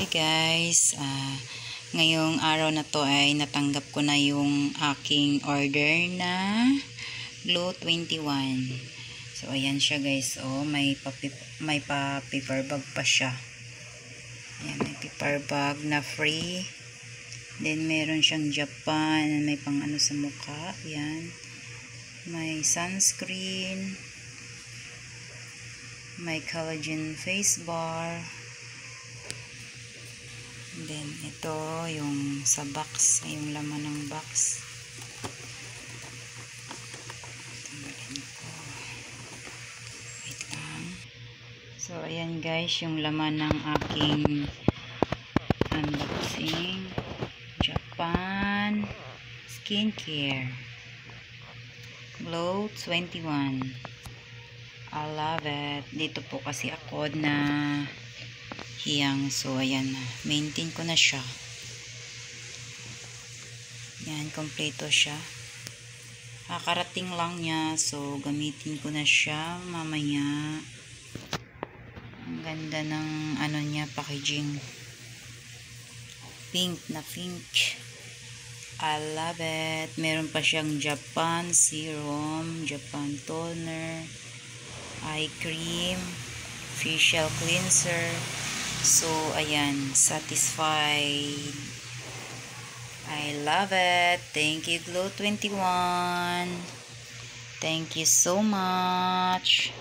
guys, ngayong araw na to ay natanggap ko na yung aking order na Glow 21. So ayan siya guys, oh, may pa paper bag pa siya. Ayan, may paper bag na free. Then meron siyang Japan, may pang ano sa mukha. Ayan, may sunscreen, may collagen face bar. Then, ito yung sa box, yung laman ng box. Tanggalin ko. Wait lang. So, ayan guys, yung laman ng aking unboxing. Japan Skincare Glow 21. I love it. Dito po kasi ako na hiyang. So, ayan na. Maintain ko na siya. Yan, kompleto siya. Kakarating lang niya. So, gamitin ko na siya mamaya. Ang ganda ng ano niya, packaging. Pink na pink. I love it. Meron pa siyang Japan serum, Japan toner, eye cream, facial cleanser. So, ayan, satisfied. I love it. Thank you, Glow 21. Thank you so much.